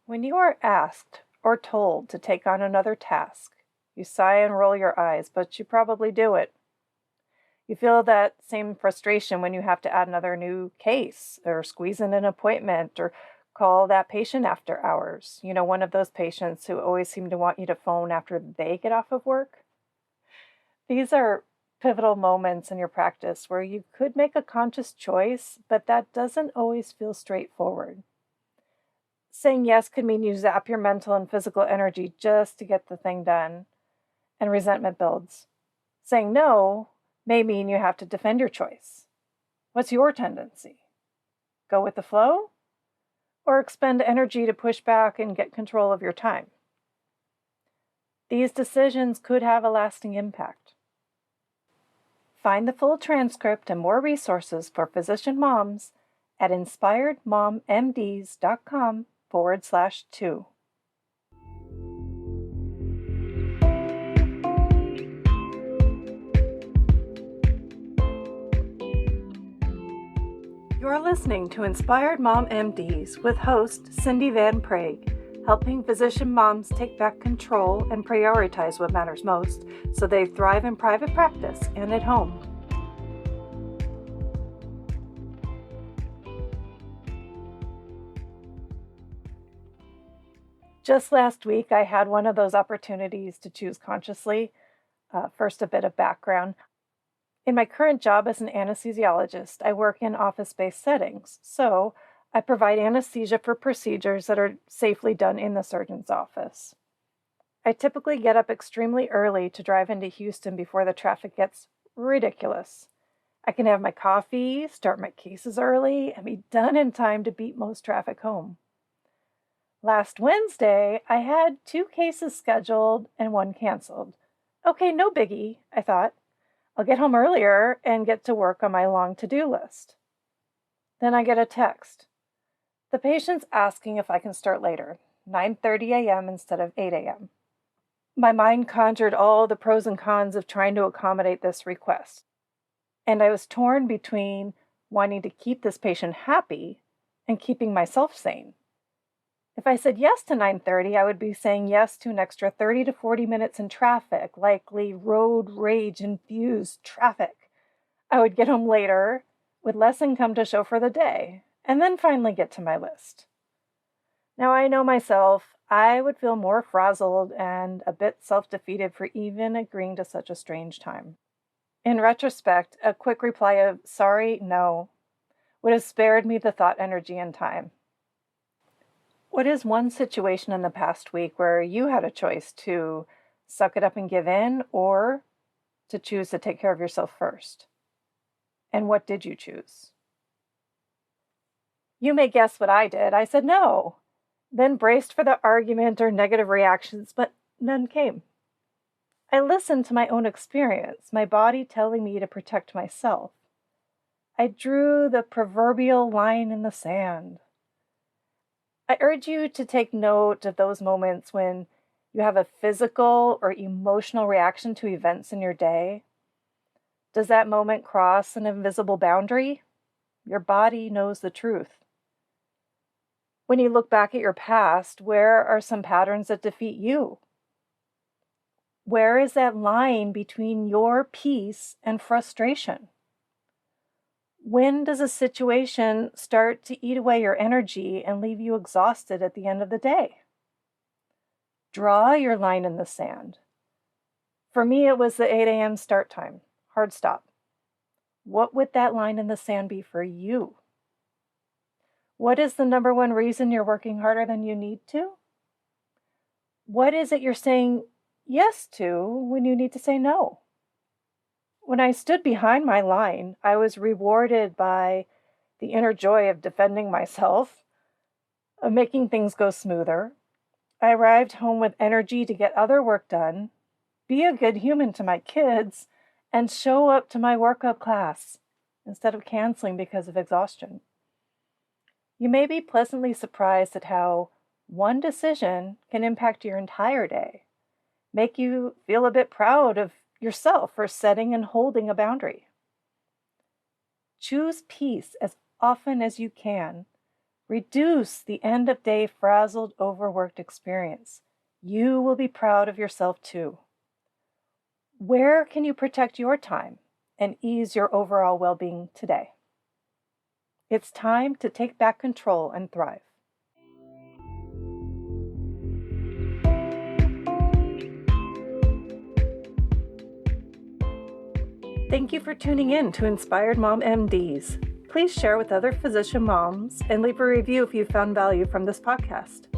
When you are asked or told to take on another task, you sigh and roll your eyes, but you probably do it. You feel that same frustration when you have to add another new case or squeeze in an appointment or call that patient after hours. One of those patients who always seem to want you to phone after they get off of work. These are pivotal moments in your practice where you could make a conscious choice, but that doesn't always feel straightforward. Saying yes could mean you zap your mental and physical energy just to get the thing done, and resentment builds. Saying no may mean you have to defend your choice. What's your tendency? Go with the flow? Or expend energy to push back and get control of your time? These decisions could have a lasting impact. Find the full transcript and more resources for physician moms at inspiredmommds.com/2. You're listening to Inspired Mom MDs with host Cindy Van Prague, helping physician moms take back control and prioritize what matters most so they thrive in private practice and at home. Just last week, I had one of those opportunities to choose consciously. First, a bit of background. In my current job as an anesthesiologist, I work in office-based settings, so I provide anesthesia for procedures that are safely done in the surgeon's office. I typically get up extremely early to drive into Houston before the traffic gets ridiculous. I can have my coffee, start my cases early, and be done in time to beat most traffic home. Last Wednesday, I had 2 cases scheduled and 1 canceled. Okay, no biggie, I thought. I'll get home earlier and get to work on my long to-do list. Then I get a text. The patient's asking if I can start later, 9:30 a.m. instead of 8 a.m. My mind conjured all the pros and cons of trying to accommodate this request. And I was torn between wanting to keep this patient happy and keeping myself sane. If I said yes to 9:30, I would be saying yes to an extra 30 to 40 minutes in traffic, likely road rage-infused traffic. I would get home later with less income to show for the day, and then finally get to my list. Now I know myself, I would feel more frazzled and a bit self-defeated for even agreeing to such a strange time. In retrospect, a quick reply of sorry, no, would have spared me the thought, energy, and time. What is one situation in the past week where you had a choice to suck it up and give in or to choose to take care of yourself first? And what did you choose? You may guess what I did. I said no, then braced for the argument or negative reactions, but none came. I listened to my own experience, my body telling me to protect myself. I drew the proverbial line in the sand. I urge you to take note of those moments when you have a physical or emotional reaction to events in your day. Does that moment cross an invisible boundary? Your body knows the truth. When you look back at your past, where are some patterns that defeat you? Where is that line between your peace and frustration? When does a situation start to eat away your energy and leave you exhausted at the end of the day? Draw your line in the sand. For me, it was the 8 a.m. start time, hard stop. What would that line in the sand be for you? What is the number one reason you're working harder than you need to? What is it you're saying yes to when you need to say no? When I stood behind my line, I was rewarded by the inner joy of defending myself, of making things go smoother. I arrived home with energy to get other work done, be a good human to my kids, and show up to my workup class instead of canceling because of exhaustion. You may be pleasantly surprised at how one decision can impact your entire day, make you feel a bit proud of yourself for setting and holding a boundary. Choose peace as often as you can, Reduce the end-of-day frazzled, overworked experience. You will be proud of yourself too. Where can you protect your time and ease your overall well-being today? It's time to take back control and thrive. Thank you for tuning in to Inspired Mom MDs. Please share with other physician moms and leave a review if you found value from this podcast.